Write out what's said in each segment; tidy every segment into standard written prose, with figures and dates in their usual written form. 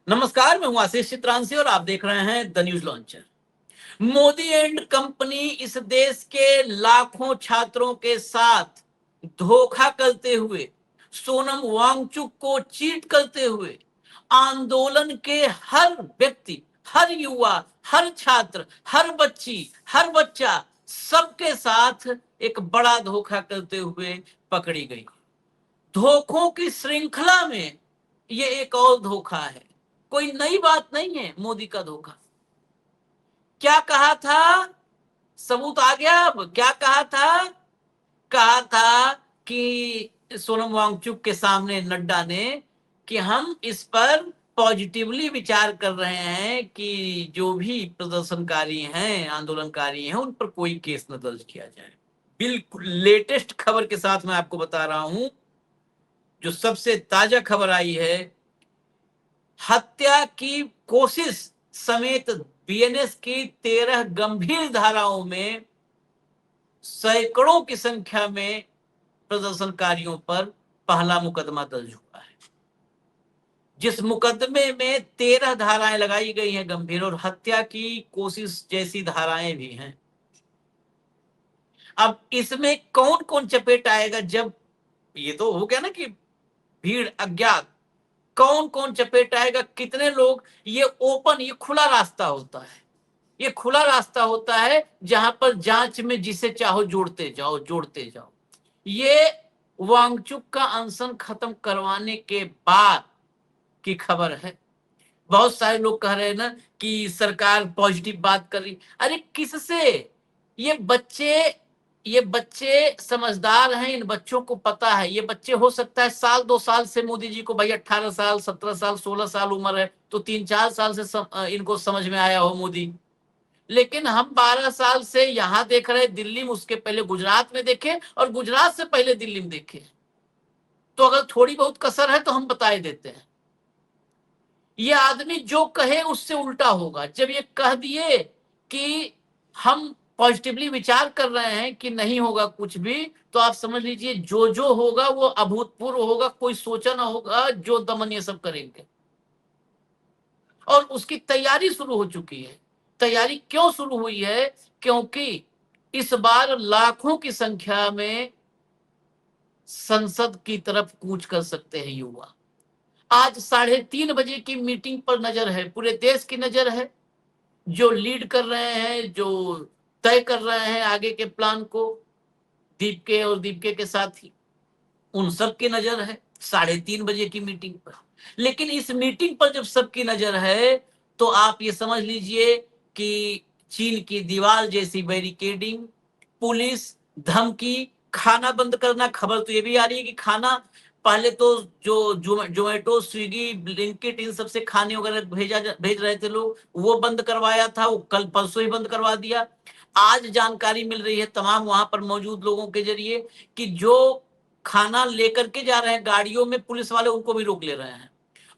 नमस्कार, मैं हूं आशीष चित्रांशी और आप देख रहे हैं the news launcher. Modi and company इस देश के लाखों छात्रों के साथ धोखा करते हुए, सोनम वांगचुक को चीट करते हुए, आंदोलन के हर व्यक्ति, हर युवा, हर छात्र, हर बच्ची, हर बच्चा, सबके साथ एक बड़ा धोखा करते हुए पकड़ी गई। धोखों की श्रृंखला में ये एक और धोखा है। कोई नई बात नहीं है मोदी का धोखा। क्या कहा था? सबूत आ गया। अब क्या कहा था? कहा था कि सोनम वांगचुक के सामने नड्डा ने कि हम इस पर पॉजिटिवली विचार कर रहे हैं कि जो भी प्रदर्शनकारी हैं, आंदोलनकारी हैं, उन पर कोई केस न दर्ज किया जाए। बिल्कुल लेटेस्ट खबर के साथ मैं आपको बता रहा हूं, जो सबसे ताजा खबर आई है, हत्या की कोशिश समेत बीएनएस की 13 गंभीर धाराओं में सैकड़ों की संख्या में प्रदर्शनकारियों पर पहला मुकदमा दर्ज हुआ है। जिस मुकदमे में 13 धाराएं लगाई गई हैं गंभीर, और हत्या की कोशिश जैसी धाराएं भी हैं। अब इसमें कौन कौन चपेट आएगा? जब ये तो हो गया ना कि भीड़, अज्ञात, कौन कौन चपेट आएगा, कितने लोग, ये ओपन, ये खुला रास्ता होता है। ये खुला रास्ता होता है जहां पर जांच में जिसे चाहो जोड़ते जाओ, जोड़ते जाओ। ये वांगचुक का अनशन खत्म करवाने के बाद की खबर है। बहुत सारे लोग कह रहे हैं ना कि सरकार पॉजिटिव बात कर रही। अरे किससे? ये बच्चे ये बच्चे समझदार हैं, इन बच्चों को पता है। ये बच्चे हो सकता है साल 2 साल से मोदी जी को, भाई 18 साल, 17 साल, 16 साल उम्र है, तो 3-4 साल से इनको समझ में आया हो मोदी। लेकिन हम 12 साल से यहां देख रहे, दिल्ली में, उसके पहले गुजरात में देखे, और गुजरात से पहले दिल्ली में देखे। तो अगर थोड़ी बहुत कसर है तो हम बता देते हैं। ये आदमी जो कहे उससे उल्टा होगा। जब ये कह दिए कि हम पॉजिटिवली विचार कर रहे हैं कि नहीं होगा कुछ भी, तो आप समझ लीजिए जो जो होगा वो अभूतपूर्व होगा। कोई सोचा ना होगा जो दमन ये सब करेंगे। और उसकी तैयारी शुरू हो चुकी है। तैयारी क्यों शुरू हुई है? क्योंकि इस बार लाखों की संख्या में संसद की तरफ कूच कर सकते हैं युवा। आज 3:30 बजे की मीटिंग पर नजर है, पूरे देश की नजर है। जो लीड कर रहे हैं, जो तय कर रहे हैं आगे के प्लान को, दीपके और दीपके के साथी, उन सब की नजर है 3:30 बजे की मीटिंग पर। लेकिन इस मीटिंग पर जब सबकी नजर है, तो आप ये समझ लीजिए कि चीन की दीवार जैसी बैरिकेडिंग, पुलिस, धमकी, खाना बंद करना। खबर तो ये भी आ रही है कि खाना, पहले तो जो जोमेटो, स्विगी, ब्लिंकिट, इन सबसे खाने वगैरह भेज रहे थे लोग, वो बंद करवाया था, वो कल परसों ही बंद करवा दिया। आज जानकारी मिल रही है तमाम वहां पर मौजूद लोगों के जरिए कि जो खाना लेकर के जा रहे हैं गाड़ियों में, पुलिस वाले उनको भी रोक ले रहे हैं।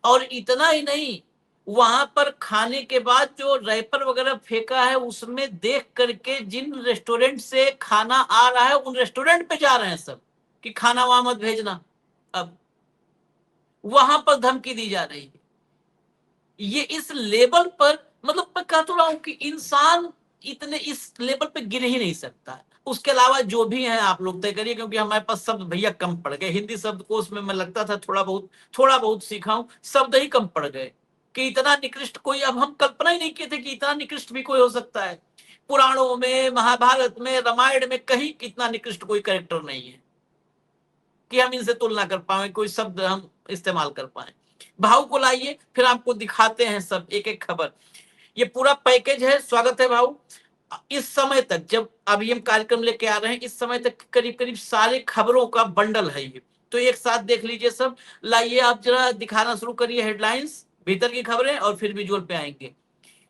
और इतना ही नहीं, वहां पर खाने के बाद जो रैपर वगैरह फेंका है, उसमें देख करके जिन रेस्टोरेंट से खाना आ रहा है, उन रेस्टोरेंट पे जा रहे हैं सब कि खाना वहां मत भेजना। अब वहां पर धमकी दी जा रही है। ये इस लेवल पर, मतलब मैं कह तो रहा हूं कि इंसान इतने इस लेवल पे गिर ही नहीं सकता है। उसके अलावा जो भी है आप लोग तय करिए, क्योंकि हमारे पास शब्द भैया कम पड़ गए। हिंदी शब्दकोश में मैं लगता था थोड़ा बहुत सीखा हूं, शब्द ही कम पड़ गए कि इतना निकृष्ट कोई, अब हम कल्पना ही नहीं किए थे कि इतना निकृष्ट भी कोई हो सकता है। पुराणों में, महाभारत में, रामायण में कहीं इतना निकृष्ट कोई कैरेक्टर नहीं है कि हम इनसे तुलना कर पाए, कोई शब्द हम इस्तेमाल कर पाए। भाव को लाइए, फिर आपको दिखाते हैं सब एक एक खबर। ये पूरा पैकेज है। स्वागत है भाव। इस समय तक, जब अभी हम कार्यक्रम लेके आ रहे हैं, इस समय तक करीब करीब सारे खबरों का बंडल है ये। तो एक साथ देख लीजिए सब। लाइए, आप जरा दिखाना शुरू करिए हेडलाइंस, भीतर की खबरें, और फिर विजुअल पे आएंगे।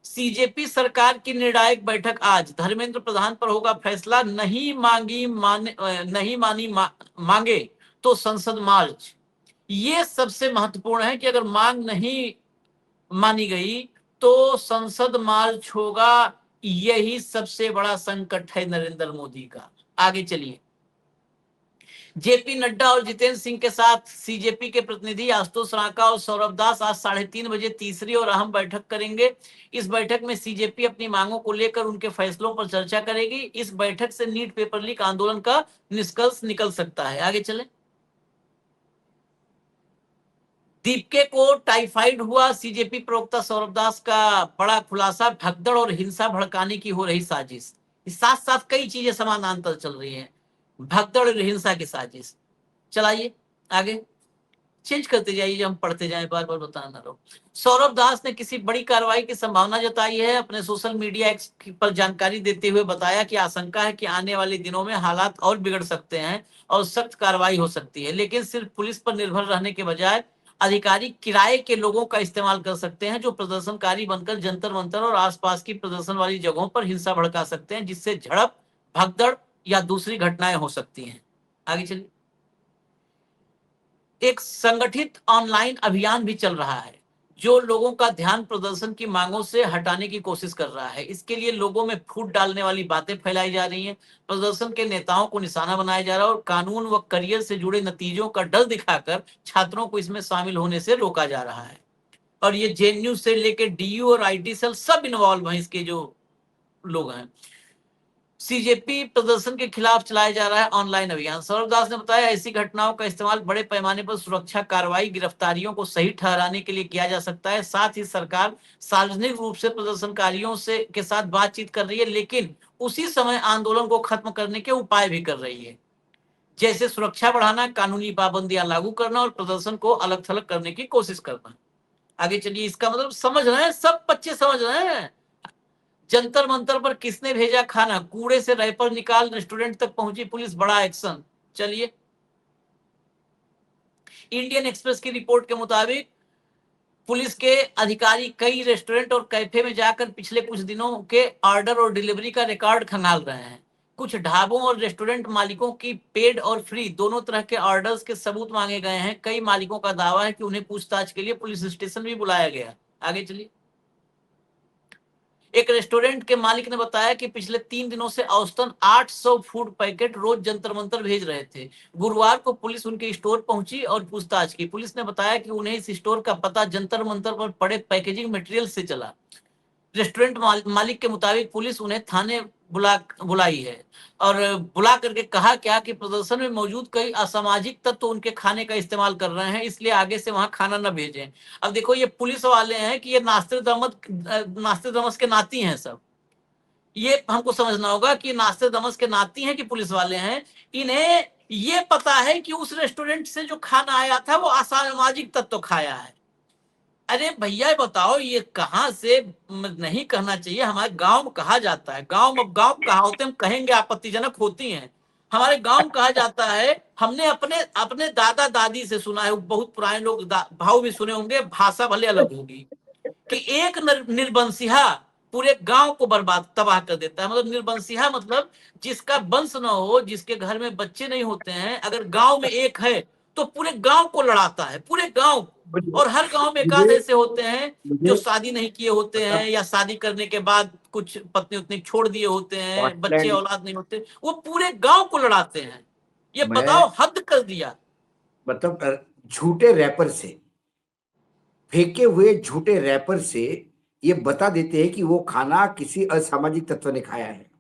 सीजेपी सरकार की निर्णायक बैठक आज, धर्मेंद्र प्रधान पर होगा फैसला। नहीं मानी मांगे तो संसद मार्च। ये सबसे महत्वपूर्ण है कि अगर मांग नहीं मानी गई तो संसद मार्च होगा। यही सबसे बड़ा संकट है नरेंद्र मोदी का। आगे चलिए। जेपी नड्डा और जितेंद्र सिंह के साथ सीजेपी के प्रतिनिधि आशुतोष रांका और सौरभ दास आज 3:30 बजे तीसरी और अहम बैठक करेंगे। इस बैठक में सीजेपी अपनी मांगों को लेकर उनके फैसलों पर चर्चा करेगी। इस बैठक से नीट पेपर लीक आंदोलन का निष्कर्ष निकल सकता है। आगे चले। दीपके को टाइफाइड हुआ, सीजेपी प्रवक्ता सौरभ दास का बड़ा खुलासा, भगदड़ और हिंसा भड़काने की हो रही साजिश। साथ साथ कई चीजें समानांतर चल रही हैं, भगदड़ और हिंसा की साजिश। चलाइए आगे, चेंज करते जाइए, हम पढ़ते जाएं, बार बार बताना रहो। सौरभ दास ने किसी बड़ी कार्रवाई की संभावना जताई है। अपने सोशल मीडिया एक्स पर जानकारी देते हुए बताया कि आशंका है कि आने वाले दिनों में हालात और बिगड़ सकते हैं और सख्त कार्रवाई हो सकती है, लेकिन सिर्फ पुलिस पर निर्भर रहने के बजाय अधिकारी किराए के लोगों का इस्तेमाल कर सकते हैं, जो प्रदर्शनकारी बनकर जंतर मंतर और आसपास की प्रदर्शन वाली जगहों पर हिंसा भड़का सकते हैं, जिससे झड़प, भगदड़ या दूसरी घटनाएं हो सकती हैं। आगे चलिए। एक संगठित ऑनलाइन अभियान भी चल रहा है, जो लोगों का ध्यान प्रदर्शन की मांगों से हटाने की कोशिश कर रहा है। इसके लिए लोगों में फूट डालने वाली बातें फैलाई जा रही हैं, प्रदर्शन के नेताओं को निशाना बनाया जा रहा है और कानून व करियर से जुड़े नतीजों का डर दिखाकर छात्रों को इसमें शामिल होने से रोका जा रहा है। और ये जेएनयू से लेकर डीयू और आईटी सेल सब इन्वॉल्व हैं, इसके जो लोग हैं। सीजेपी प्रदर्शन के खिलाफ चलाया जा रहा है ऑनलाइन अभियान। सौरभ दास ने बताया, ऐसी घटनाओं का इस्तेमाल बड़े पैमाने पर सुरक्षा कार्रवाई, गिरफ्तारियों को सही ठहराने के लिए किया जा सकता है। साथ ही सरकार सार्वजनिक रूप से प्रदर्शनकारियों से के साथ बातचीत कर रही है, लेकिन उसी समय आंदोलन को खत्म करने के उपाय भी कर रही है, जैसे सुरक्षा बढ़ाना, कानूनी पाबंदियां लागू करना और प्रदर्शन को अलग थलग करने की कोशिश करना। आगे चलिए। इसका मतलब समझ रहे हैं, सब बच्चे समझ रहे हैं। जंतर मंतर पर किसने भेजा खाना, कूड़े से रैपर निकाल रेस्टोरेंट तक पहुंची पुलिस, बड़ा एक्शन। चलिए। इंडियन एक्सप्रेस की रिपोर्ट के मुताबिक पुलिस के अधिकारी कई रेस्टोरेंट और कैफे में जाकर पिछले कुछ दिनों के ऑर्डर और डिलीवरी का रिकॉर्ड खंगाल रहे हैं। कुछ ढाबों और रेस्टोरेंट मालिकों की पेड और फ्री दोनों तरह के ऑर्डर्स के सबूत मांगे गए हैं। कई मालिकों का दावा है कि उन्हें पूछताछ के लिए पुलिस स्टेशन भी बुलाया गया। आगे चलिए। एक रेस्टोरेंट के मालिक ने बताया कि पिछले 3 दिनों से औसतन 800 फूड पैकेट रोज जंतर मंतर भेज रहे थे। गुरुवार को पुलिस उनके स्टोर पहुंची और पूछताछ की। पुलिस ने बताया कि उन्हें इस स्टोर का पता जंतर मंतर पर पड़े पैकेजिंग मटेरियल से चला। रेस्टोरेंट मालिक के मुताबिक पुलिस उन्हें थाने बुलाई है और बुला करके कहा क्या कि प्रदर्शन में मौजूद कई असामाजिक तत्व उनके खाने का इस्तेमाल कर रहे हैं, इसलिए आगे से वहां खाना न भेजें। अब देखो, ये पुलिस वाले हैं कि ये नास्ते दमस के नाती हैं सब। ये हमको समझना होगा कि नास्ते दमस के नाती हैं कि पुलिस वाले हैं। इन्हें ये पता है कि उस रेस्टोरेंट से जो खाना आया था वो असामाजिक तत्व खाया है। अरे भैया बताओ, ये कहां से, नहीं कहना चाहिए, हमारे गांव में कहा जाता है, गांव कहावतें हम कहेंगे आपत्तिजनक होती हैं। हमारे गांव में कहा जाता है, हमने अपने अपने दादा दादी से सुना है, बहुत पुराने लोग भाव भी सुने होंगे, भाषा भले अलग होगी, कि एक निर्बंसिहा पूरे गांव को बर्बाद तबाह कर देता है। मतलब निर्बंसिहा मतलब जिसका वंश न हो, जिसके घर में बच्चे नहीं होते हैं, अगर गांव में एक है तो पूरे गांव को लड़ाता है, पूरे गांव। और हर गांव में एक आध मुझे ऐसे होते हैं जो मुझे शादी नहीं किए होते हैं, मतलब या शादी करने के बाद कुछ पत्नी उतनी छोड़ दिए होते हैं, बच्चे स्कॉटलैंड औलाद नहीं होते, वो पूरे गांव को लड़ाते हैं। ये में बताओ, हद कर दिया। मतलब झूठे रैपर से, फेंके हुए झूठे रैपर से ये बता देते हैं कि वो खाना किसी असामाजिक तत्व ने खाया है।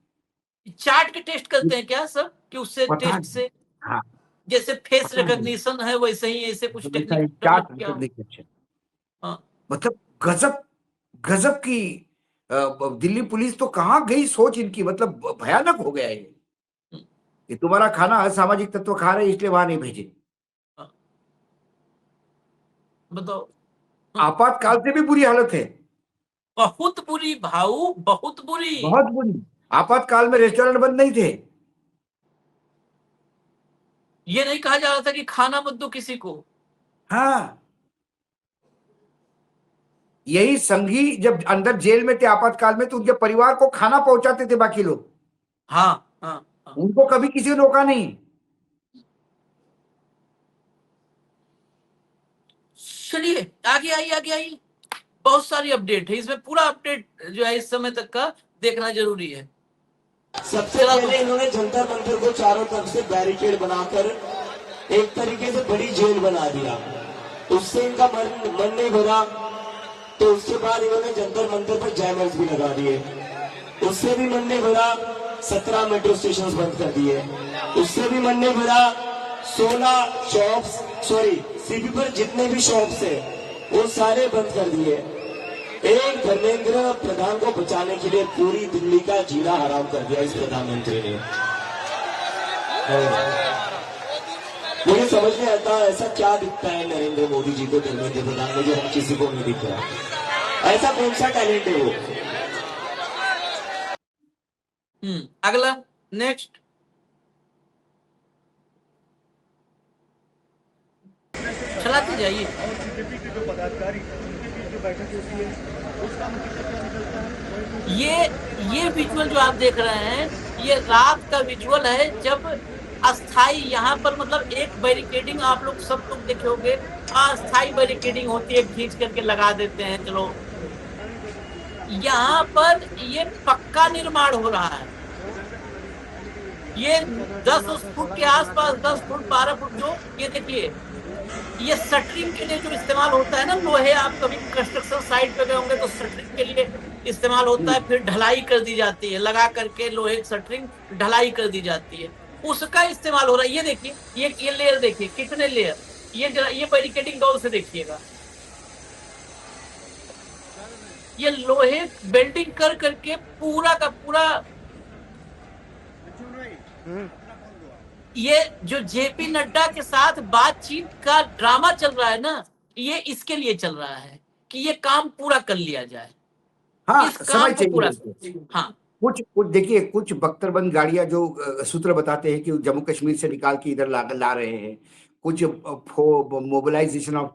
चार्ट के टेस्ट करते हैं क्या सब, कि उससे पता टेस्ट नहीं। से, हाँ, जैसे फेस पता नहीं। रिकॉग्निशन है वैसे ही ऐसे कुछ मतलब टेक्निक ऐसा डेवलप चार्ट किया हो। रिकॉग्निशन, हाँ। मतलब गजब, गजब की दिल्ली पुलिस तो कहाँ गई सोच इनकी, मतलब भयानक हो गया है ये। हम्म, कि तुम्हारा खाना असामाजिक तत्व खा रहे इसलिए वहां नहीं भेजे। हाँ, बताओ। हाँ, आपातकाल से भी बुरी हालत है, बहुत बुरी भाऊ, बहुत बुरी। बहुत बुरी। आपातकाल में रेस्टोरेंट बंद नहीं थे। ये नहीं कहा जा रहा था कि खाना मत दो किसी को। हाँ, यही संघी जब अंदर जेल में थे आपातकाल में, तो उनके परिवार को खाना पहुंचाते थे बाकी लोग, हाँ, हाँ, हाँ। उनको कभी किसी ने रोका नहीं। चलिए आगे आइए, आगे आइए। बहुत सारी अपडेट है इसमें, पूरा अपडेट जो है इस समय तक का देखना जरूरी है। सबसे पहले इन्होंने जंतर मंतर को चारों तरफ से बैरिकेड बनाकर एक तरीके से बड़ी जेल बना दिया। उससे इनका मन नहीं भरा, तो उसके बाद इन्होंने जंतर मंतर पर जैमर्स भी लगा दिए। उससे भी मन नहीं भरा, 17 मेट्रो स्टेशन बंद कर दिए। उससे भी मन नहीं भरा, 16 शॉप्स, सीपी पर जितने भी शॉप्स है वो सारे बंद कर दिए। एक धर्मेंद्र प्रधान को बचाने के लिए पूरी दिल्ली का जीना हराम कर दिया इस प्रधानमंत्री ने। मुझे समझ नहीं आता ऐसा क्या दिखता है नरेंद्र मोदी जी को धर्मेंद्र प्रधान में जो हम किसी को नहीं दिख रहा। ऐसा कौन सा टैलेंट है वो? अगला नेक्स्ट। चलाते जाइए। ये विजुअल जो आप देख रहे हैं ये रात का विजुअल है, जब अस्थाई यहाँ पर मतलब एक बैरिकेडिंग आप लोग सब लोग देखे होंगे, अस्थाई बैरिकेडिंग होती है, खींच करके लगा देते हैं। चलो यहाँ पर ये पक्का निर्माण हो रहा है। ये 10 फुट के आसपास, 10 फुट 12 फुट जो ये देखिए, ये शटरिंग के लिए जो इस्तेमाल होता है ना लोहे, आप कभी कंस्ट्रक्शन साइट पे गए होंगे तो शटरिंग के लिए इस्तेमाल होता है, फिर ढलाई कर दी जाती है, लगा करके लोहे की शटरिंग ढलाई कर दी जाती है, उसका इस्तेमाल हो रहा है। ये देखिए, ये लेयर देखिए कितने लेयर, ये बैरिकेडिंग गौर से देखिएगा, ये लोहे बेल्डिंग कर करके पूरा का पूरा। ये जो जेपी नड्डा के साथ बातचीत का ड्रामा चल रहा है ना, ये इसके लिए चल रहा है कि ये काम पूरा कर लिया जाए। हाँ, इस काम को पूरा, हाँ। कुछ देखिए, कुछ बख्तरबंद गाड़ियां जो सूत्र बताते हैं कि जम्मू कश्मीर से निकाल के इधर ला रहे हैं, कुछ मोबिलाइजेशन ऑफ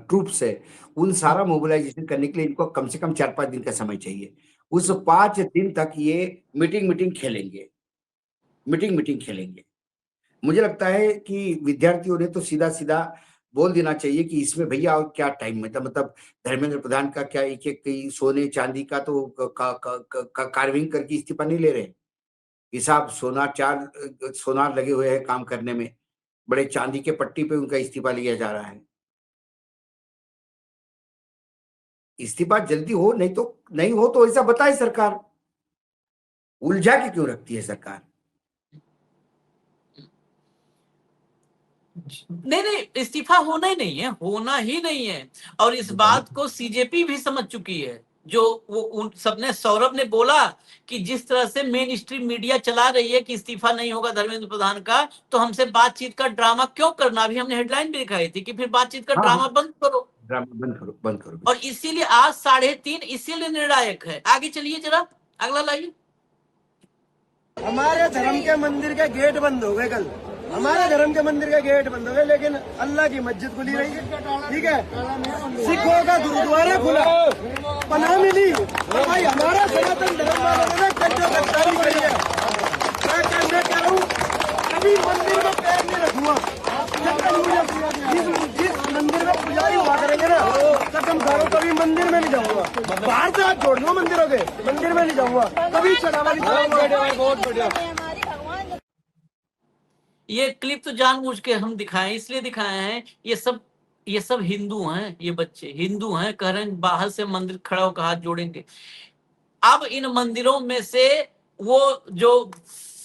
ट्रूप्स है, उन सारा मोबिलाइजेशन करने के लिए इनको कम से कम 4-5 दिन का समय चाहिए। उस 5 दिन तक ये मीटिंग खेलेंगे। मुझे लगता है कि विद्यार्थियों ने तो सीधा सीधा बोल देना चाहिए कि इसमें भैया और क्या टाइम में था, मतलब धर्मेंद्र प्रधान का क्या एक सोने चांदी का तो कार्विंग करके इस्तीफा नहीं ले रहे। हिसाब सोनार लगे हुए हैं काम करने में, बड़े चांदी के पट्टी पे उनका इस्तीफा लिया जा रहा है। इस्तीफा जल्दी हो, नहीं हो तो ऐसा बताए सरकार, उलझा के क्यों रखती है सरकार? नहीं, इस्तीफा होना ही नहीं है। और इस बात को सीजेपी भी समझ चुकी है। जो वो उन सबने, सौरभ ने बोला कि जिस तरह से मेन स्ट्रीम मीडिया चला रही है कि इस्तीफा नहीं होगा धर्मेंद्र प्रधान का, तो हमसे बातचीत का ड्रामा क्यों करना। अभी हमने हेडलाइन भी दिखाई थी कि फिर बातचीत का ड्रामा बंद करो, बंद करो। और इसीलिए आज 3:30 इसीलिए निर्णायक है। आगे चलिए जरा, अगला लाइए। हमारे धर्म के मंदिर के गेट बंद हो गए कल, हमारे धर्म के मंदिर के गेट बंद हो गए, लेकिन अल्लाह की मस्जिद खुली रही है। ठीक है, सिखों का गुरुद्वारा खुला, पनाह मिली। और भाई हमारा सनातन धर्म वालों ने गद्दारी करी है। मैं कह रहा हूँ कभी मंदिर में पैर नहीं रखूंगा जब तक मुझे जिस मंदिर में पुजारी हुआ करेंगे ना, कसम खा रहा हूँ कभी मंदिर में नहीं जाऊंगा। बाहर से हाथ छोड़ दो मंदिरों के, मंदिर में नहीं जाऊंगा कभी। चढ़ावा नहीं चढ़ाऊंगा। बहुत बढ़िया। ये क्लिप तो जानबूझ के हम दिखाएं, इसलिए दिखाए हैं, ये सब हिंदू हैं, ये बच्चे हिंदू हैं, कह रहे हैं बाहर से मंदिर खड़ा होकर हाथ जोड़ेंगे। अब इन मंदिरों में से वो जो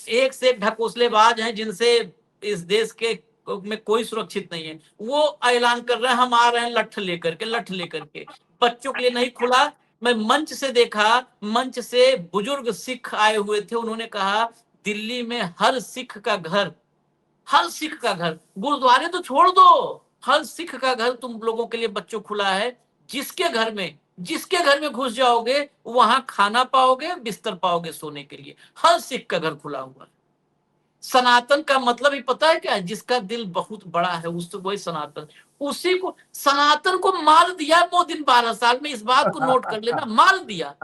एक से एक ढकोसलेबाज हैं, जिनसे इस देश के में कोई सुरक्षित नहीं है, वो ऐलान कर रहे हैं हम आ रहे हैं लठ लेकर के। बच्चों के लिए नहीं खुला। मैं मंच से देखा, मंच से बुजुर्ग सिख आए हुए थे, उन्होंने कहा दिल्ली में हर सिख का घर, गुरुद्वारे तो छोड़ दो, हर सिख का घर तुम लोगों के लिए बच्चों खुला है। जिसके घर में घुस जाओगे वहां खाना पाओगे, बिस्तर पाओगे सोने के लिए। हर सिख का घर खुला हुआ है। सनातन का मतलब ही पता है क्या है? जिसका दिल बहुत बड़ा है, उससे वही सनातन। उसी को, सनातन को मार दिया मोदी 12 साल में। इस बात को नोट कर लेना, मार दिया,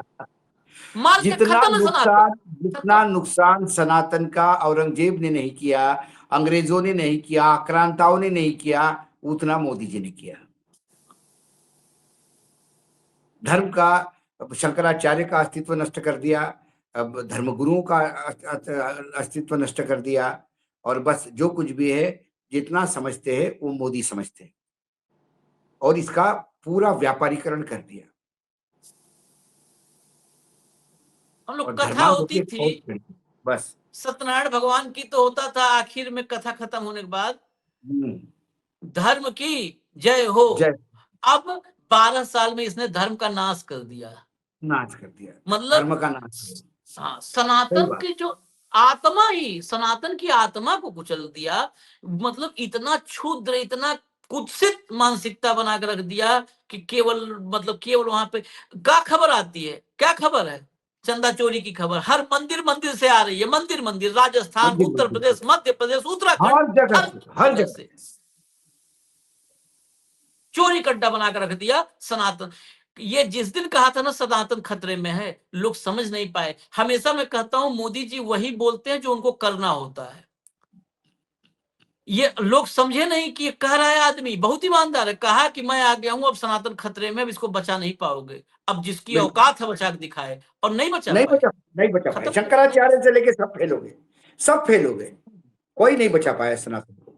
मार के खत्म है सनातन। जितना नुकसान सनातन का औरंगजेब ने नहीं किया, अंग्रेजों ने नहीं किया, आक्रांताओं ने नहीं किया, उतना मोदी जी ने किया। धर्म का, शंकराचार्य का अस्तित्व नष्ट कर दिया, अब धर्मगुरुओं का अस्तित्व नष्ट कर दिया, और बस जो कुछ भी है जितना समझते हैं वो मोदी समझते हैं, और इसका पूरा व्यापारीकरण कर दिया। हम लोग और कथा धर्मांध होती होके थी, बस। सत्यनारायण भगवान की तो होता था, आखिर में कथा खत्म होने के बाद हम्म, धर्म की जय हो। जय अब 12 साल में इसने धर्म का नाश कर दिया। नाच कर दिया, मतलब धर्म का नाच। हाँ, सही सनातन बात। की जो आत्मा ही, सनातन की आत्मा को कुचल दिया। मतलब इतना क्षुद्र, इतना कुत्सित मानसिकता बना के रख दिया कि केवल, मतलब केवल वहां पे क्या खबर आती है, क्या खबर है, चंदा चोरी की खबर हर मंदिर मंदिर से आ रही है। मंदिर मंदिर, राजस्थान, मंदिर उत्तर मंदिर प्रदेश, मध्य प्रदेश, उत्तराखंड, हर जगह हर से, हर जगह जगह। से चोरी कड्डा बना कर रख दिया सनातन। ये जिस दिन कहा था ना सनातन खतरे में है, लोग समझ नहीं पाए। हमेशा मैं कहता हूं मोदी जी वही बोलते हैं जो उनको करना होता है। ये लोग समझे नहीं कि ये कह रहा है आदमी बहुत ईमानदार है, कहा कि मैं आ गया हूं, अब सनातन खतरे में, अब इसको बचा नहीं पाओगे। अब जिसकी बिल्कुल औकात है बचा के दिखाए, और नहीं बचा नहीं पाए। बचा, नहीं बचा पाए। खत्म। शंकराचार्य से लेके सब फेल हो गए, सब फेल हो गए, कोई नहीं बचा पाया सनातन को।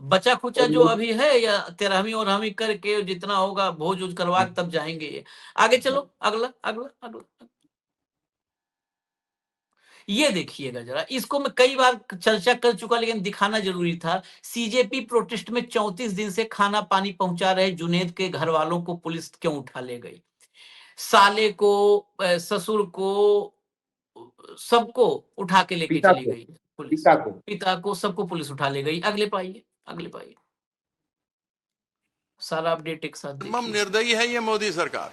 बचा खुचा और जो अभी है, या 13वीं और 12वीं करके जितना होगा भोज उज करवा के तब जाएंगे ये। आगे चलो, अगला अगला अगला। ये देखिएगा जरा, इसको मैं कई बार चर्चा कर चुका, लेकिन दिखाना जरूरी था। सीजेपी प्रोटेस्ट में 34 दिन से खाना पानी पहुंचा रहे जुनेद के घर वालों को पुलिस क्यों उठा ले गई? साले को, ससुर को, सबको उठा के लेके पिता चली को, गई पुलिस। पिता को। पिता को, सबको पुलिस उठा ले गई। अगले पाइए, अगले पाइए, सारा अपडेट एक साथ तमाम देखिए। निर्दयी है ये मोदी सरकार।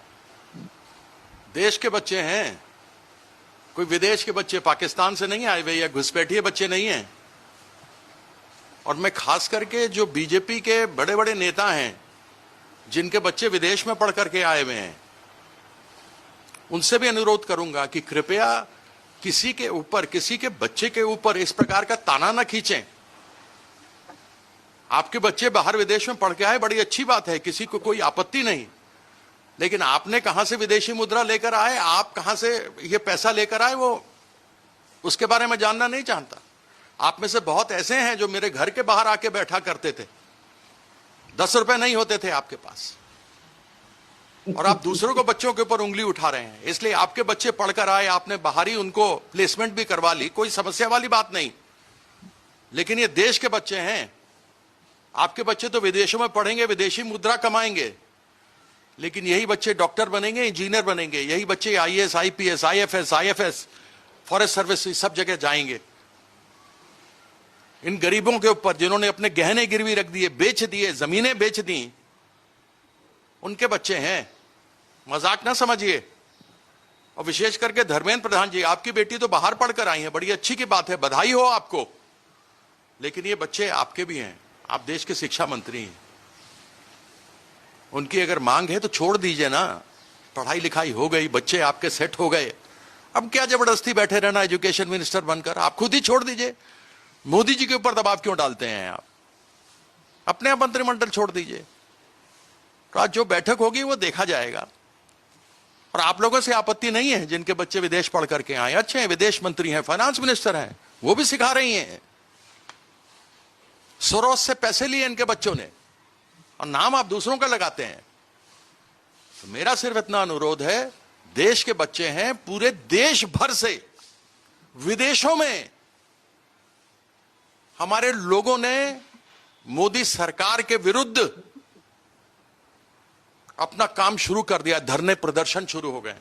देश के बच्चे हैं, कोई विदेश के बच्चे, पाकिस्तान से नहीं आए हुए या घुसपैठिए बच्चे नहीं हैं। और मैं खास करके जो बीजेपी के बड़े बड़े नेता हैं जिनके बच्चे विदेश में पढ़ करके आए हुए हैं, उनसे भी अनुरोध करूंगा कि कृपया किसी के ऊपर, किसी के बच्चे के ऊपर इस प्रकार का ताना न खींचें। आपके बच्चे बाहर विदेश में पढ़ के आए, बड़ी अच्छी बात है, किसी को कोई आपत्ति नहीं। लेकिन आपने कहां से विदेशी मुद्रा लेकर आए, आप कहां से ये पैसा लेकर आए, वो उसके बारे में जानना नहीं चाहता। आप में से बहुत ऐसे हैं जो मेरे घर के बाहर आके बैठा करते थे, 10 रुपए नहीं होते थे आपके पास, और आप दूसरों को बच्चों के ऊपर उंगली उठा रहे हैं। इसलिए आपके बच्चे पढ़कर आए, आपने बाहरी उनको प्लेसमेंट भी करवा ली, कोई समस्या वाली बात नहीं। लेकिन ये देश के बच्चे हैं, आपके बच्चे तो विदेशों में पढ़ेंगे, विदेशी मुद्रा कमाएंगे, लेकिन यही बच्चे डॉक्टर बनेंगे, इंजीनियर बनेंगे, यही बच्चे IAS, IPS, IFS, forest service, सब जगह जाएंगे। इन गरीबों के ऊपर जिन्होंने अपने गहने गिरवी रख दिए, बेच दिए, जमीनें बेच दी, उनके बच्चे हैं, मजाक ना समझिए। और विशेष करके धर्मेंद्र प्रधान जी, आपकी बेटी तो बाहर पढ़कर आई है, बड़ी अच्छी की बात है, बधाई हो आपको। लेकिन ये बच्चे आपके भी हैं, आप देश के शिक्षा मंत्री हैं, उनकी अगर मांग है तो छोड़ दीजिए ना। पढ़ाई लिखाई हो गई, बच्चे आपके सेट हो गए, अब क्या जबरदस्ती बैठे रहना एजुकेशन मिनिस्टर बनकर, आप खुद ही छोड़ दीजिए। मोदी जी के ऊपर दबाव क्यों डालते हैं आप? अपने आप मंत्रिमंडल छोड़ दीजिए, तो आज जो बैठक होगी वो देखा जाएगा। और आप लोगों से आपत्ति नहीं है जिनके बच्चे विदेश पढ़ करके आए, अच्छे हैं, विदेश मंत्री हैं, फाइनेंस मिनिस्टर हैं, वो भी सिखा रही हैं। सोरोस से पैसे लिए इनके बच्चों ने, और नाम आप दूसरों का लगाते हैं। तो मेरा सिर्फ इतना अनुरोध है, देश के बच्चे हैं, पूरे देश भर से विदेशों में हमारे लोगों ने मोदी सरकार के विरुद्ध अपना काम शुरू कर दिया, धरने प्रदर्शन शुरू हो गए।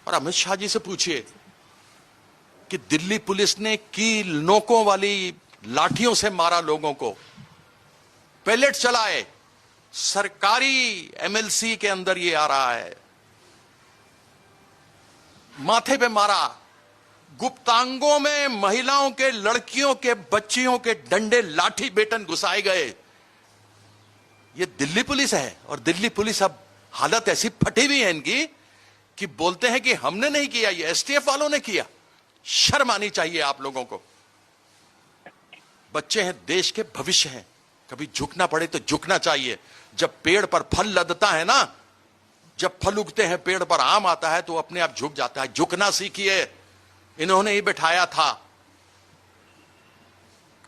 और अमित शाह जी से पूछिए कि दिल्ली पुलिस ने की नोकों वाली लाठियों से मारा लोगों को, पैलेट चलाए, सरकारी एमएलसी के अंदर ये आ रहा है, माथे पे मारा, गुप्तांगों में महिलाओं के, लड़कियों के, बच्चियों के डंडे, लाठी बेटन घुसाए गए। ये दिल्ली पुलिस है, और दिल्ली पुलिस अब हालत ऐसी फटी हुई है इनकी कि बोलते हैं कि हमने नहीं किया, ये एसटीएफ वालों ने किया। शर्म आनी चाहिए आप लोगों को। बच्चे हैं, देश के भविष्य हैं, कभी झुकना पड़े तो झुकना चाहिए। जब पेड़ पर फल लदता है ना, जब फल उगते हैं पेड़ पर, आम आता है, तो अपने आप झुक जाता है। झुकना सीखिए, इन्होंने ही बिठाया था।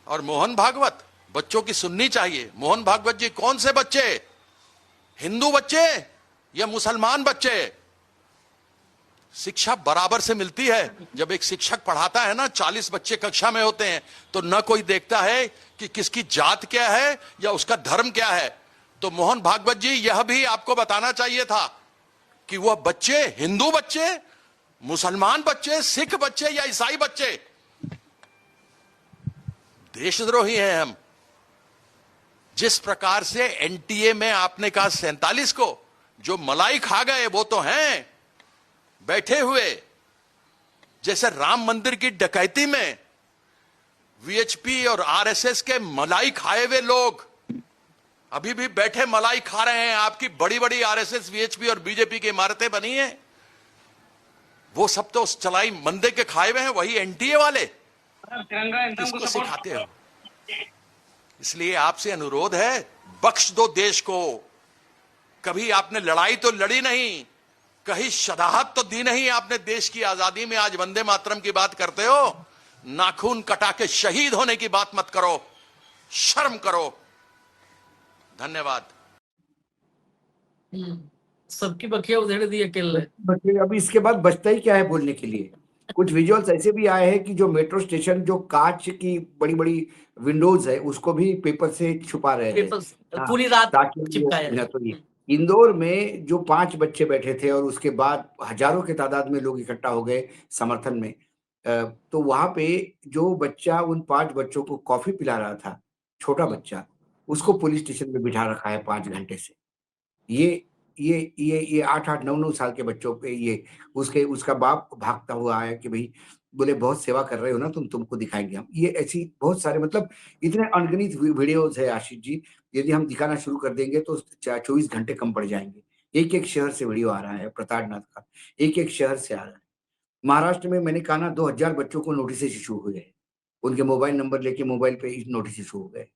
और मोहन भागवत, बच्चों की सुननी चाहिए। मोहन भागवत जी कौन से बच्चे, हिंदू बच्चे या मुसलमान बच्चे? शिक्षा बराबर से मिलती है। जब एक शिक्षक पढ़ाता है ना, 40 बच्चे कक्षा में होते हैं, तो न कोई देखता है कि किसकी जात क्या है या उसका धर्म क्या है। तो मोहन भागवत जी, यह भी आपको बताना चाहिए था कि वह बच्चे, हिंदू बच्चे, मुसलमान बच्चे, सिख बच्चे या ईसाई बच्चे, देशद्रोही हैं हम। जिस प्रकार से एनटीए में आपने कहा 47 को जो मलाई खा गए वो तो हैं बैठे हुए, जैसे राम मंदिर की डकैती में वीएचपी और आरएसएस के मलाई खाए हुए लोग अभी भी बैठे मलाई खा रहे हैं। आपकी बड़ी बड़ी आरएसएस, वीएचपी और बीजेपी की इमारतें बनी हैं, वो सब तो चलाई मंदे के खाए हुए हैं, वही एनटीए वाले किसको सिखाते हो? इसलिए आपसे अनुरोध है, बख्श दो देश को। कभी आपने लड़ाई तो लड़ी नहीं, कहीं शहादत तो दी नहीं आपने देश की आजादी में। आज वंदे मातरम की बात करते हो, नाखून कटा के शहीद होने की बात मत करो, शर्म करो। धन्यवाद। सबकी बखिया उधेड़ दी अकेले। अब इसके बाद बचता ही क्या है बोलने के लिए? कुछ विजुअल्स ऐसे भी आए हैं कि जो मेट्रो स्टेशन, जो कांच की बड़ी बड़ी विंडोज है, उसको भी पेपर से छुपा रहे हैं। पूरी रात ताकि चिपकाया। तो ये इंदौर में जो 5 बच्चे बैठे थे और उसके बाद हजारों की तादाद में लोग इकट्ठा हो गए समर्थन में, तो वहां पे जो बच्चा उन 5 बच्चों को कॉफी पिला रहा था, छोटा बच्चा, उसको पुलिस स्टेशन में बिठा रखा है 5 घंटे से। ये 8-8, 9-9 साल के बच्चों पे ये उसका बाप भागता हुआ आया कि भाई, बोले बहुत सेवा कर रहे हो ना तुमको दिखाएंगे हम। ये ऐसी बहुत सारे, मतलब इतने अनगिनत वीडियोस है आशीष जी, यदि हम दिखाना शुरू कर देंगे तो 24 घंटे कम पड़ जाएंगे। एक शहर से वीडियो आ रहा है प्रताड़नाथ का, एक शहर से आ रहा है। महाराष्ट्र में मैंने कहा ना, 2000 बच्चों को नोटिस इशू हो गए, उनके मोबाइल नंबर लेके मोबाइल पे नोटिस इशू हो गए।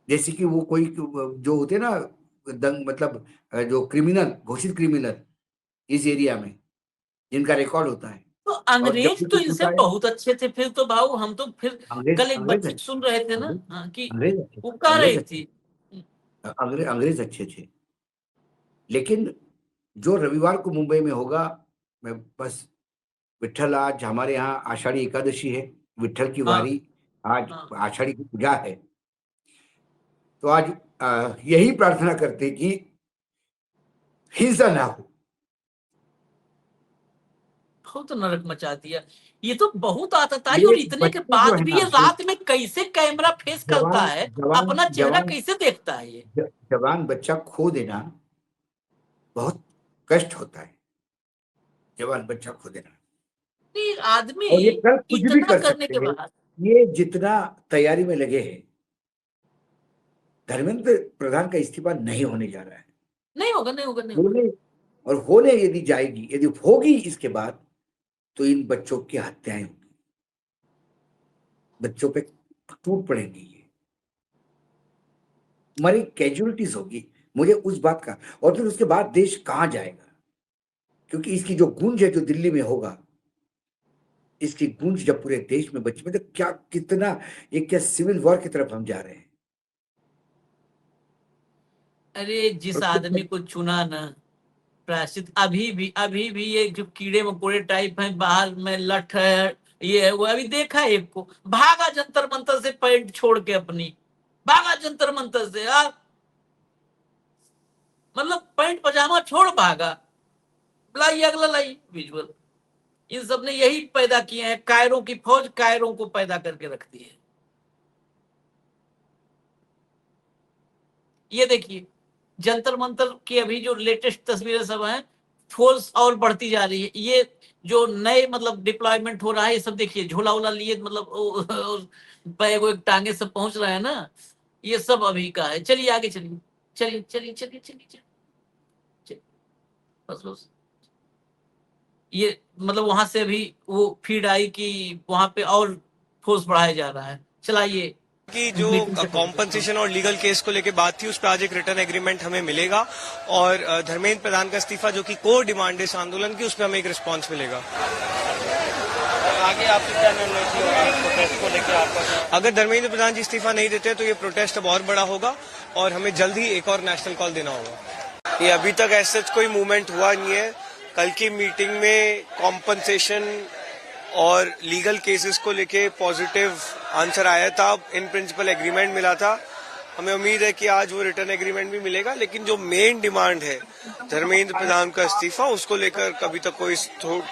जैसे कि वो कोई जो होते ना मतलब जो क्रिमिनल, घोषित क्रिमिनल इस एरिया में, जिनका रिकॉर्ड होता है। तो अंग्रेज तो इनसे बहुत अच्छे थे फिर तो भाऊ। हम तो फिर कल एक बच्ची सुन रहे थे ना कि वो कह रही थी अंग्रेज अच्छे थे। लेकिन जो रविवार को मुंबई में होगा, मैं बस विठल, आज हमारे यहाँ आषाढ़ी एकादशी है, विठल की वारी, आज आषाढ़ी की पूजा है, तो आज यही प्रार्थना करते कि हिंसा ना हो। बहुत नरक मचा दिया। ये तो बहुत आतताई, और इतने के बाद भी ये रात में कैसे कैमरा फेस करता है, अपना चेहरा कैसे देखता है? ये जवान बच्चा खो देना बहुत कष्ट होता है, जवान बच्चा खो देना। आदमी कुछ भी कर करने के बाद ये जितना तैयारी में लगे हैं, धर्मेंद्र प्रधान का इस्तीफा नहीं होने जा रहा है। नहीं होगा। और होने यदि जाएगी, यदि होगी इसके बाद, तो इन बच्चों की हत्याएं होंगी, बच्चों पे टूट पड़ेंगी, ये हमारी कैजुअलिटीज होगी। मुझे उस बात का, और फिर उसके बाद देश कहां जाएगा? क्योंकि इसकी जो गूंज है, जो दिल्ली में होगा, इसकी गूंज जब पूरे देश में बची, मतलब क्या, कितना क्या सिविल वॉर की तरफ हम जा रहे हैं। अरे जिस आदमी को चुना ना प्रायश्चित, अभी भी ये जो कीड़े मकोड़े टाइप हैं, बाहर में लठ है, ये है वो। अभी देखा एक को भागा जंतर मंतर से, पैंट छोड़ के अपनी भागा जंतर मंतर से यार, मतलब पैंट पजामा छोड़ भागा। लाई अगला लाई विजुअल। इन सब ने यही पैदा किए हैं, कायरों की फौज कायरों को पैदा करके रखती है। ये देखिए जंतर मंतर की अभी जो लेटेस्ट तस्वीरें सब हैं, फोर्स और बढ़ती जा रही है। ये जो नए मतलब डिप्लॉयमेंट हो रहा है, ये सब देखिए झोला वोला लिए, मतलब बैग वैग टांगे सब पहुंच रहा है ना, ये सब अभी का है। चलिए आगे चलिए बस ये मतलब वहां से अभी वो फीड आई कि वहां पे और फोर्स बढ़ाया जा रहा है। चलाइए कि जो कॉम्पनसेशन और लीगल केस को लेकर बात थी, उस पर आज एक रिटर्न एग्रीमेंट हमें मिलेगा, और धर्मेंद्र प्रधान का इस्तीफा जो कि कोर डिमांड है इस आंदोलन की, उसमें हमें एक रिस्पांस मिलेगा। आगे आपकी क्या रणनीति होगी प्रोटेस्ट को लेकर आपका? अगर धर्मेंद्र प्रधान जी इस्तीफा नहीं देते तो ये प्रोटेस्ट अब और बड़ा होगा और हमें जल्द ही एक और नेशनल कॉल देना होगा। ये अभी तक ऐसा कोई मूवमेंट हुआ नहीं है। कल की मीटिंग में कॉम्पनसेशन और लीगल केसेस को लेके पॉजिटिव आंसर आया था, इन प्रिंसिपल एग्रीमेंट मिला था। हमें उम्मीद है कि आज वो रिटर्न एग्रीमेंट भी मिलेगा, लेकिन जो मेन डिमांड है धर्मेंद्र प्रधान का इस्तीफा, उसको लेकर कभी तक कोई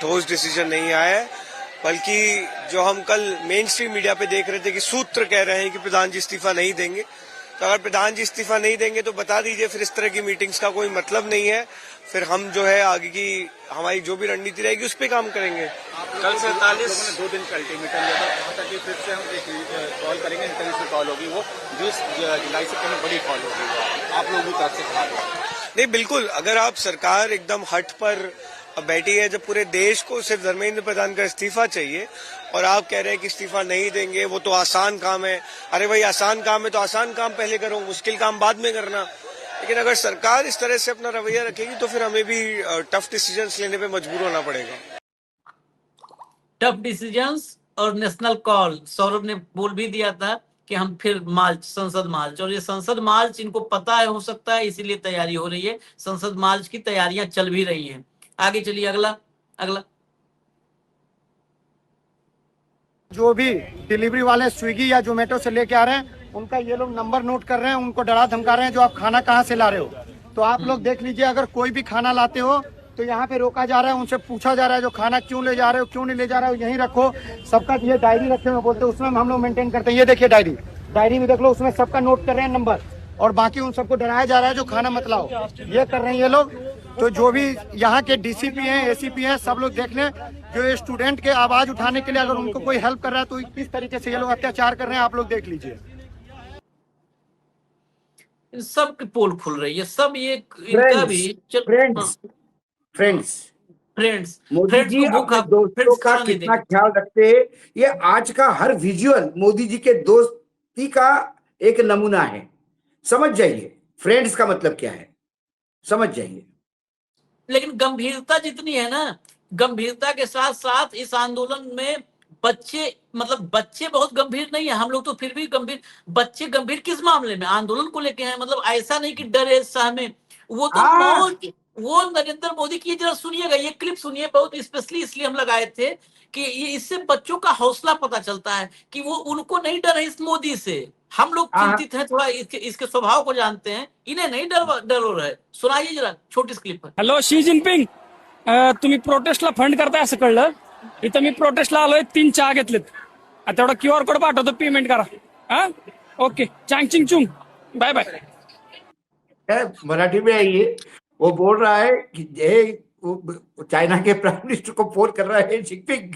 ठोस डिसीजन नहीं आया है। बल्कि जो हम कल मेन स्ट्रीम मीडिया पे देख रहे थे कि सूत्र कह रहे हैं कि प्रधान जी इस्तीफा नहीं देंगे, तो अगर प्रधान जी इस्तीफा नहीं देंगे तो बता दीजिए, फिर इस तरह की मीटिंग्स का कोई मतलब नहीं है। फिर हम जो है आगे की हमारी जो भी रणनीति रहेगी उस पर काम करेंगे। कल 47 ने 2 दिन का अल्टीमेटम दिया था, कहा था कि फिर से हम एक कॉल करेंगे, इंटरनेशनल कॉल होगी, वो 20 जुलाई से कहीं बड़ी कॉल होगी, आप लोगों की तरफ से कहा गया। नहीं, बिल्कुल, अगर आप सरकार एकदम हट पर बैठी है, जब पूरे देश को सिर्फ धर्मेंद्र प्रधान का इस्तीफा चाहिए और आप कह रहे हैं कि इस्तीफा नहीं देंगे, वो तो आसान काम है। अरे भाई, आसान काम है तो आसान काम पहले करो, मुश्किल काम बाद में करना। लेकिन अगर सरकार इस तरह से अपना रवैया रखेगी तो फिर हमें भी टफ डिसीजंस लेने पे मजबूर होना पड़ेगा। टफ डिसीजंस और नेशनल कॉल, सौरभ ने बोल भी दिया था कि हम फिर मार्च, संसद मार्च, और ये संसद मार्च इनको पता है, हो सकता है इसीलिए तैयारी हो रही है। संसद मार्च की तैयारियां चल भी रही हैं। आगे चलिए, अगला जो भी डिलीवरी वाले स्विगी या जोमेटो से लेके आ रहे हैं, उनका ये लोग नंबर नोट कर रहे हैं, उनको डरा धमका रहे हैं जो आप खाना कहाँ से ला रहे हो। तो आप लोग देख लीजिए, अगर कोई भी खाना लाते हो तो यहाँ पे रोका जा रहा है, उनसे पूछा जा रहा है जो खाना क्यों ले जा रहे हो, क्यों नहीं ले जा रहे हो, यहीं रखो। सबका ये डायरी रखे हुए बोलते हैं, उसमें हम लोग मेंटेन करते हैं। ये देखिए डायरी में देख लो, उसमें सबका नोट कर रहे हैं नंबर, और बाकी उन सबको डराया जा रहा है जो खाना मत लाओ, ये कर रहे हैं ये लोग। तो जो भी यहाँ के डीसीपी हैं, एसीपी हैं, सब लोग देख लें, जो ये स्टूडेंट के आवाज उठाने के लिए अगर उनको कोई हेल्प कर रहा है तो किस तरीके से ये लोग अत्याचार कर रहे हैं, आप लोग देख लीजिए। सब की पोल खुल रही है, सब ये इनका भी फ्रेंड्स मोदी जी अपने दोस्तों का कितना ख्याल रखते हैं, ये आज का हर विजुअल मोदी जी के दोस्ती का एक नमूना है। समझ जाइए फ्रेंड्स का मतलब क्या है, समझ जाइए। लेकिन गंभीरता जितनी है ना, गंभीरता के साथ साथ इस आंदोलन में बच्चे बहुत गंभीर नहीं है। हम लोग तो फिर भी गंभीर, बच्चे गंभीर किस मामले में? आंदोलन को लेके हैं। मतलब ऐसा नहीं कि डरे सहमे, वो तो वो नरेंद्र मोदी की, जरा सुनिएगा, ये क्लिप सुनिए, बहुत स्पेशली इसलिए हम लगाए थे कि ये इससे बच्चों का हौसला पता चलता है कि वो, उनको नहीं डर है इस मोदी से। हम लोग चिंतित हैं, थोड़ा इसके स्वभाव को जानते हैं, इन्हें नहीं डर है। सुनाइए जरा छोटी क्लिप। हॅलो शी जिनपिंग, तुम्ही प्रोटेस्टला फंड करताय असं कळलं। इथं मी प्रोटेस्टला आलोय, 3 चहा घेतलेत, तेवढा QR कोड पाठवतो, पेमेंट करा। हा, ओके, चांगचिंग चुंग, बाय बाय। मराठी में आइए। वो बोल रहा है कि वो चाइना के प्राइम मिनिस्टर को फोन कर रहा है, जिनपिंग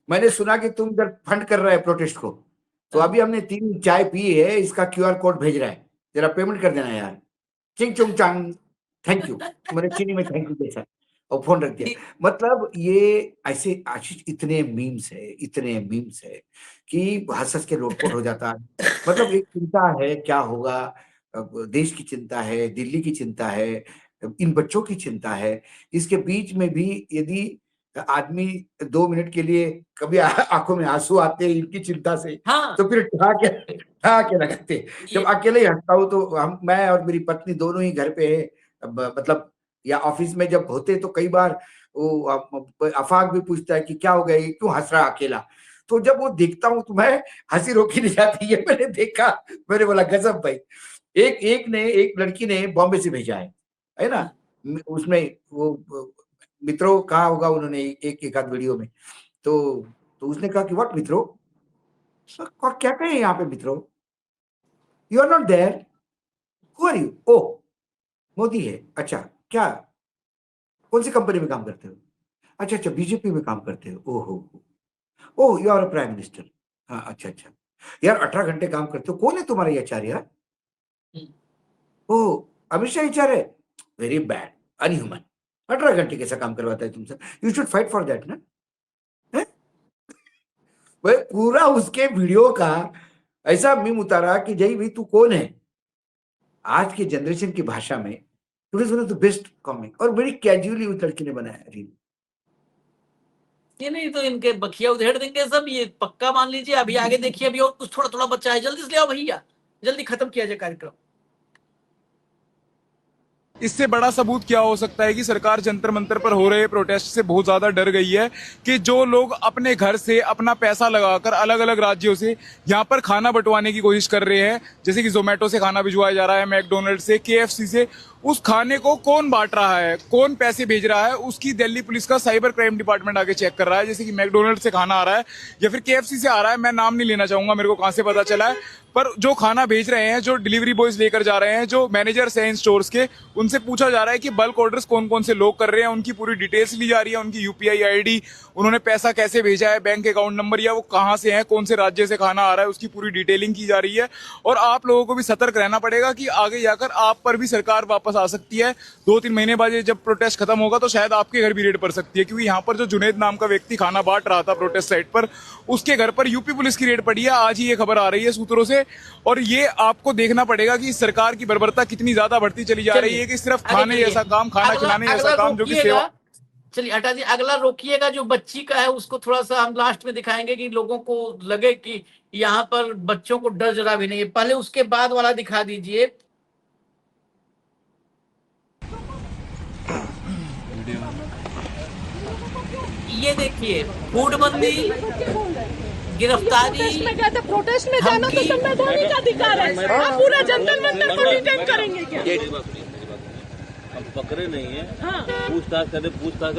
मैंने सुना कि तुम इधर फंड कर रहा है प्रोटेस्ट को, तो अभी हमने 3 चाय पी है, इसका QR कोड भेज रहा है, जरा पेमेंट कर देना यार। चिंग चुंग चांग, थैंक यू, मैंने चीनी में थैंक यू जैसा, और फोन रख दिया। मतलब ये ऐसे आशीष इतने मीम्स है कि हंस के लोटपोट हो जाता है। मतलब एक चिंता है, क्या होगा, देश की चिंता है, दिल्ली की चिंता है, इन बच्चों की चिंता है। इसके बीच में भी यदि आदमी 2 मिनट के लिए कभी आंखों में आंसू आते हैं इनकी चिंता से, हाँ। तो फिर ठहाके लगाते। जब अकेले ही हंसता हूँ तो मैं और मेरी पत्नी दोनों ही घर पे है, मतलब या ऑफिस में जब होते तो कई बार वो अफाक भी पूछता है कि क्या हो गया, ये क्यों हंस रहा अकेला। तो जब वो देखता हूँ तो मैं हंसी रोकी नहीं जाती है। मैंने देखा, मैंने बोला गजब भाई। एक लड़की ने बॉम्बे से भेजा है ना, उसमें वो मित्रों कहा होगा उन्होंने एक आध वीडियो में, तो उसने कहा कि व्हाट मित्रों, क्या कहे यहाँ पे मित्रों, you are not there, who are you, oh Modi है, अच्छा क्या, कौन सी कंपनी में काम करते हो, अच्छा बीजेपी में काम करते हो, oh you are a prime minister, हाँ अच्छा यार 18 घंटे काम करते हो, कौन है तुम्हारा एचआर यार, ओह अमित शाह एचआर है, वेरी बैड, अनह्यूमन, 18 घंटे कैसा काम करवाता है तुमसे, you should fight for that ना। वह पूरा उसके वीडियो का ऐसा मीम उतारा कि जय भाई तू कौन है। आज के जनरेशन की भाषा में it is one of the best comic, और बड़ी कैजुअली उस लड़की ने बनाया रील। ये नहीं तो इनके बखिया उधेड़ देंगे सब, ये पक्का मान लीजिए। अभी आगे देखिए, अभी और कुछ थोड़ा थोड़ा बच्चा है, जल्दी से ले आओ भैया, जल्दी खत्म किया जाए कार्यक्रम। इससे बड़ा सबूत क्या हो सकता है कि सरकार जंतर मंतर पर हो रहे प्रोटेस्ट से बहुत ज्यादा डर गई है कि जो लोग अपने घर से अपना पैसा लगाकर अलग अलग राज्यों से यहाँ पर खाना बंटवाने की कोशिश कर रहे हैं, जैसे कि जोमेटो से खाना भिजवाया जा रहा है, मैकडोनल्ड से, KFC से, उस खाने को कौन बांट रहा है, कौन पैसे भेज रहा है, उसकी दिल्ली पुलिस का साइबर क्राइम डिपार्टमेंट आगे चेक कर रहा है। जैसे कि मैकडोनल्ड से खाना आ रहा है या फिर KFC से आ रहा है, मैं नाम नहीं लेना चाहूंगा, मेरे को कहां से पता चला है, पर जो खाना भेज रहे हैं, जो डिलीवरी बॉयज लेकर जा रहे हैं, जो मैनेजर्स हैं इन स्टोर्स के, उनसे पूछा जा रहा है कि बल्क ऑर्डर्स कौन कौन से लोग कर रहे हैं, उनकी पूरी डिटेल्स ली जा रही है, उनकी UPI ID, उन्होंने पैसा कैसे भेजा है, बैंक अकाउंट नंबर, या वो कहां से हैं, कौन से राज्य से खाना आ रहा है, उसकी पूरी डिटेलिंग की जा रही है। और आप लोगों को भी सतर्क रहना पड़ेगा कि आगे जाकर आप पर भी सरकार वापस आ सकती है। 2-3 महीने बाद जब प्रोटेस्ट खत्म होगा तो शायद आपके घर भी रेड पड़ सकती है, क्योंकि यहाँ पर जो जुनैद नाम का व्यक्ति खाना बांट रहा था प्रोटेस्ट साइट पर, उसके घर पर यूपी पुलिस की रेड पड़ी है। आज ही ये खबर आ रही है सूत्रों से, और ये आपको देखना पड़ेगा कि सरकार की बर्बरता कितनी ज्यादा बढ़ती चली जा रही है कि सिर्फ खाने जैसा काम, खाना खिलाने जैसा काम, जो कि सेवा। चलिए हटा दिए, अगला रोकिएगा जो बच्ची का है उसको थोड़ा सा हम लास्ट में दिखाएंगे कि लोगों को लगे कि यहाँ पर बच्चों को डर जरा भी नहीं है। पहले उसके बाद वाला दिखा दीजिए। ये देखिए, फूडबंदी, गिरफ्तारी में गए थे, प्रोटेस्ट में जाना तो संवैधानिक अधिकार है। आप पूरा जंतर मंतर को डिटेन करेंगे क्या? हम पकड़े नहीं है, हाँ। पूछताछ करते पूछताछ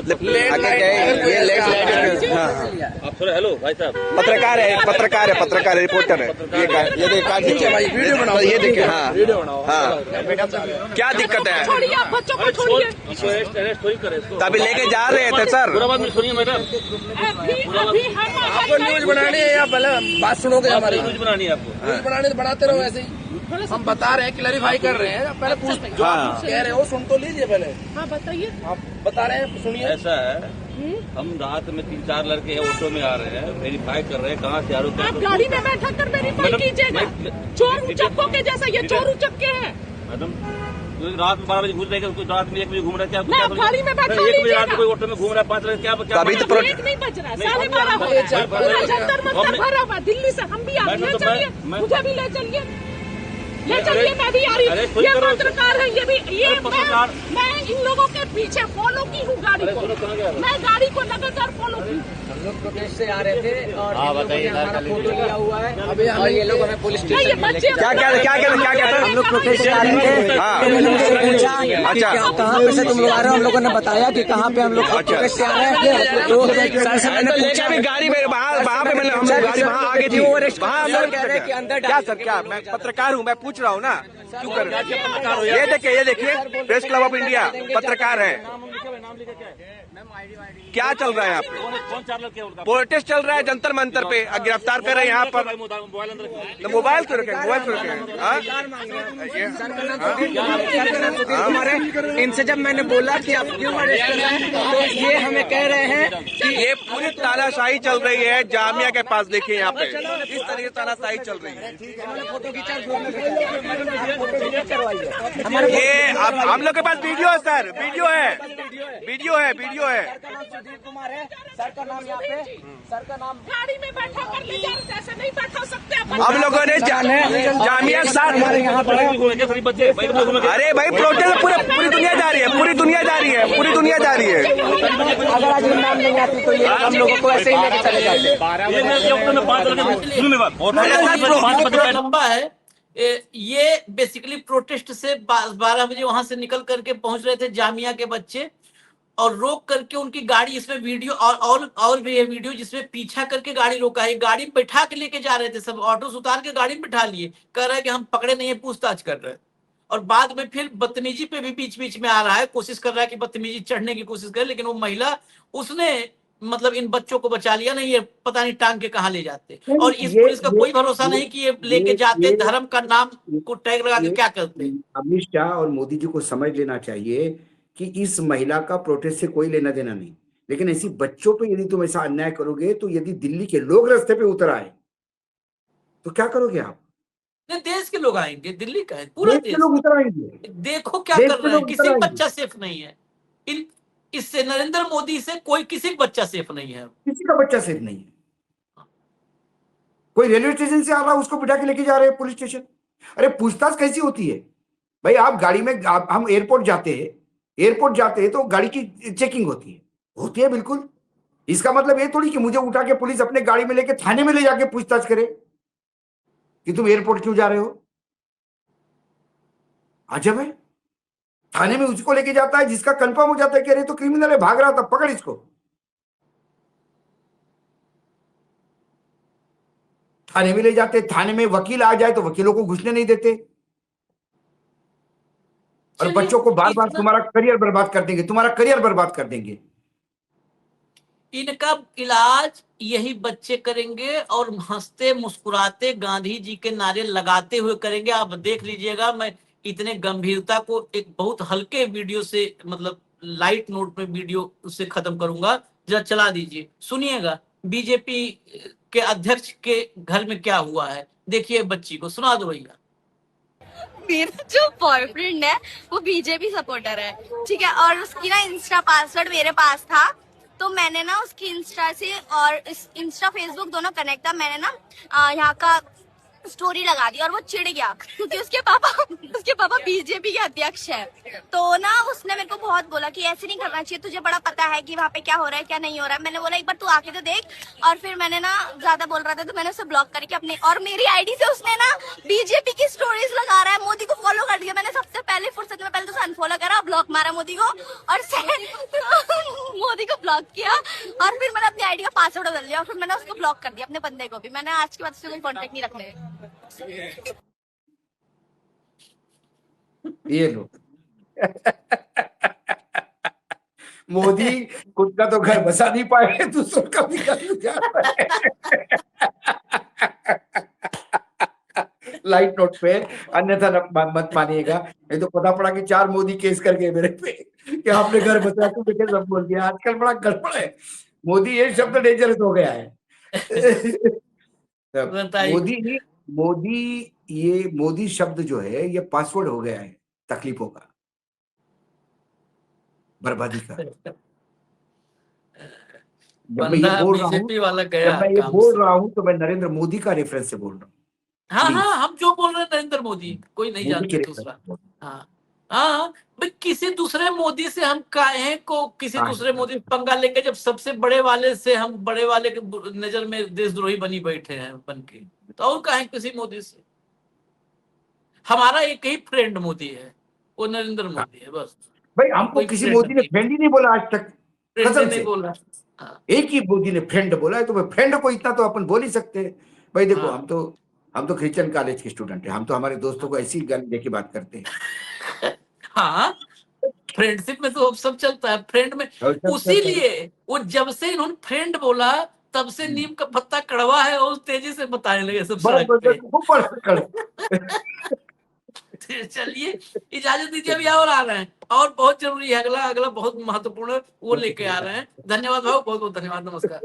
आप थोड़ा हेलो भाई साहब, पत्रकार है रिपोर्टर है, ये देखिए हाँ क्या दिक्कत है? छोड़िए, आप बच्चों को छोड़िए। अरेस्ट थोड़ी करे, तभी लेके जा रहे थे सर। पूरा बात सुनिए मैडम, अभी हम आपको न्यूज बनानी है या पहले बात सुनोगे? हमारी न्यूज बनानी है आपको, न्यूज बनाने तो बनाते रहो ऐसे ही। हम बता रहे हैं, क्लैरिफाई कर रहे हैं, पहले पूछ, जो आप कह रहे हो सुन तो लीजिए पहले। हाँ बताइए, आप बता रहे हैं, सुनिए। ऐसा है, हम रात में 3-4 लड़के ऑटो में आ रहे हैं, वेरीफाई कर रहे हैं कहाँ से आरोप। आप गाड़ी में बैठा कर वेरीफाई कीजिएगा। चोर उचक्कों के जैसा ये चोर उचक्के हैं। मैडम रात में 12 बजे घूम रहे हैं, रात में 1 बजे घूम रहे हैं, क्या गाड़ी में बैठा 1 बजे रात में कोई ऑटो में घूम रहा है, 5 बजे क्या अभी तो एक नहीं बज रहा है, 12:30 हो रहा है, पूरा जंतर मंतर भरा हुआ। दिल्ली से हम भी आ रहे हैं, चलिए मुझे भी ले चलिए, ले चलिए, मैं भी आ रही हूँ। ये पत्रकार है, ये भी, ये मैं इन लोगों के पीछे फॉलो की हूँ गाड़ी को, मैं गाड़ी को लगातार फॉलो की। हम लोग प्रोटेस्ट से आ रहे थे और हमारा फोटो लिया हुआ है, अभी ये लोग हमें पुलिस स्टेशन में लेके क्या हम लोग प्रोटेस्ट से आ रहे थे। पूछा कहाँ पे से तुम लोग आ रहे हो, हम लोगों ने बताया कि कहाँ पे हम लोग प्रोटेस्ट से आ रहे हैं। तो सर से मैंने पूछा गाड़ी में वहाँ पे हम गाड़ी वहाँ आगे थी, वहाँ कह रहे हैं कि अंदर क्या सर, क्या मैं पत्रकार हूँ, मैं पूछ रहा हूँ ना, क्यों कर रहे हैं? ये देखिए प्रेस क्लब ऑफ इंडिया, पत्रकार है, क्या चल रहा है यहाँ पे? प्रोटेस्ट चल रहा है जंतर मंतर पे, गिरफ्तार कर रहे हैं यहाँ पर। मोबाइल तो रखें, मोबाइल तो रखें। इनसे जब मैंने बोला कि आप क्यों अरेस्ट कर रहे हैं, तो ये हमें कह रहे हैं कि ये पूरी तानाशाही चल रही है जामिया के पास। देखिए यहाँ पे इस तरह की तानाशाही चल रही है। ये हम लोग के पास वीडियो है सर, वीडियो है। सुधीर कुमार है, सर का नाम यहाँ पे, सर का नाम। गाड़ी में बैठा कर ले जा रहे थे, ऐसे नहीं बैठा सकते। हम लोगों ने जामिया साथ हमारे यहाँ पर अरे भाई प्रोटेस्ट पूरी दुनिया जा रही है, पूरी दुनिया जा रही है। अगर आज नाम नहीं आती तो ये हम लोगों को ऐसे ही लेके चले जाते। लंबा है ये। बेसिकली प्रोटेस्ट से 12 बजे वहां से निकल करके पहुंच रहे थे जामिया के बच्चे, और रोक करके उनकी गाड़ी, इसमें वीडियो और भी है वीडियो जिसमें पीछा करके गाड़ी रोका है, गाड़ी बैठा के लेके जा रहे थे, सब ऑटो से उतार के गाड़ी में बिठा लिए, कह रहे हैं कि हम पकड़े नहीं है, पूछताछ कर रहे हैं। और बाद में फिर बदतमीजी पे भी बीच में आ रहा है, कोशिश कर रहा है कि बदतमीजी चढ़ने की कोशिश करे, लेकिन वो महिला, उसने मतलब इन बच्चों को बचा लिया, नहीं ये पता नहीं टांग के कहाँ ले जाते। और इस पुलिस का कोई भरोसा नहीं कि ये लेके जाते, धर्म का नाम को टैग लगा के क्या करते। अमित शाह और मोदी जी को समझ लेना चाहिए कि इस महिला का प्रोटेस्ट से कोई लेना देना नहीं, लेकिन ऐसी बच्चों पे यदि तुम ऐसा अन्याय करोगे, तो यदि दिल्ली के लोग रास्ते पे उतर आए तो क्या करोगे आप? देश के लोग आएंगे, दिल्ली का है, पूरा देश लोग उतर आएंगे। देखो क्या कर रहे हैं, किसी बच्चा सेफ नहीं है। इससे नरेंद्र मोदी से कोई किसी का बच्चा सेफ नहीं है। किसी का बच्चा सेफ नहीं है। कोई रेलवे स्टेशन से आ रहा, उसको बिठा के लेके जा रहे हैं पुलिस स्टेशन। अरे पूछताछ कैसी होती है भाई? आप गाड़ी में, हम एयरपोर्ट जाते हैं तो गाड़ी की चेकिंग होती है बिल्कुल। इसका मतलब ये थोड़ी कि मुझे उठा के पुलिस अपने गाड़ी में लेके थाने में ले जाके पूछताछ करे कि तुम एयरपोर्ट क्यों जा रहे हो। अजब है। थाने में उसको लेके जाता है जिसका कंफर्म हो जाता है कि अरे तो क्रिमिनल है, भाग रहा था, पकड़ इसको। थाने में ले जाते, थाने में वकील आ जाए तो वकीलों को घुसने नहीं देते, और बच्चों को बार बार तुम्हारा करियर बर्बाद कर देंगे। इनका इलाज यही बच्चे करेंगे और हंसते मुस्कुराते गांधी जी के नारे लगाते हुए करेंगे। आप देख लीजिएगा, मैं इतने गंभीरता को एक बहुत हल्के वीडियो से, मतलब लाइट नोट में वीडियो उससे खत्म करूंगा। जरा चला दीजिए, सुनिएगा बीजेपी के अध्यक्ष के घर में क्या हुआ है। देखिए बच्ची को, सुना दो भैया। मेरा जो बॉयफ्रेंड है वो बीजेपी सपोर्टर है, ठीक है, और उसकी ना इंस्टा पासवर्ड मेरे पास था, तो मैंने ना उसकी इंस्टा से और इंस्टा फेसबुक दोनों कनेक्ट था, मैंने ना यहाँ का स्टोरी लगा दी और वो चिढ़ गया क्योंकि उसके पापा बीजेपी के अध्यक्ष है। तो ना उसने मेरे को बहुत बोला कि ऐसे नहीं करना चाहिए, तुझे बड़ा पता है कि वहाँ पे क्या हो रहा है क्या नहीं हो रहा है। मैंने बोला एक बार तू आके तो देख, और फिर मैंने ना ज्यादा बोल रहा था तो मैंने उसे ब्लॉक करके अपने, और मेरी आईडी से उसने ना बीजेपी की स्टोरीज लगा रहा है, मोदी को फॉलो कर दिया। मैंने सबसे पहले फुर्सत में पहले तो अनफॉलो करा, ब्लॉक मारा मोदी को, और मोदी को ब्लॉक किया, और फिर मैंने अपनी आईडी का पासवर्ड बदल दिया, और फिर मैंने उसको ब्लॉक कर दिया, अपने बंदे को भी। मैंने आज के बाद उससे कोई कॉन्टेक्ट नहीं रखने। ये लो मोदी खुद का तो घर बसा नहीं पाए, दूसरों का भी घर जा रहा है। लाइट नोट पे, अन्यथा मत मानिएगा, नहीं तो पता पड़ा कि 4 मोदी केस कर गए मेरे पे कि आपने घर बसा तो बेटे सब बोल दिया। आजकल बड़ा गड़बड़ है, मोदी ये शब्द डेंजरस हो गया है। मोदी शब्द जो है ये पासवर्ड हो गया है तकलीफों का, बर्बादी का। जब मैं ये बोल रहा हूँ तो मैं नरेंद्र मोदी का रेफरेंस से बोल रहा हूँ। हाँ, हम जो बोल रहे हैं नरेंद्र मोदी, कोई नहीं जानता दूसरा। हाँ, भाई किसी दूसरे मोदी से हम काहे को किसी दूसरे मोदी पंगा लेंगे, जब सबसे बड़े वाले से हम बड़े वाले के नजर में देशद्रोही बनी बैठे हैं बन के, तो और काहे किसी मोदी से। हमारा एक ही फ्रेंड मोदी है, वो नरेंद्र मोदी है बस। भाई हमको किसी मोदी ने फ्रेंड ही नहीं बोला आज तक, कसम से बोला। एक ही मोदी ने फ्रेंड बोला है, तो भाई फ्रेंड को इतना तो अपन बोल ही सकते हैं। भाई देखो, हम तो क्रिश्चियन कॉलेज के स्टूडेंट हैं, हम तो हमारे दोस्तों को ऐसी गाली देके बात करते हैं। हाँ, फ्रेंडशिप में तो सब चलता है, फ्रेंड में। उसीलिए वो जब से इन्होंने फ्रेंड बोला तब से नीम का पत्ता कड़वा है और तेजी से बताने लगे सब सड़क पे। चलिए इजाजत दीजिए, अभी और आ रहे हैं, और बहुत जरूरी है, अगला बहुत महत्वपूर्ण वो लेके आ रहे हैं। धन्यवाद भाव, बहुत बहुत धन्यवाद, नमस्कार।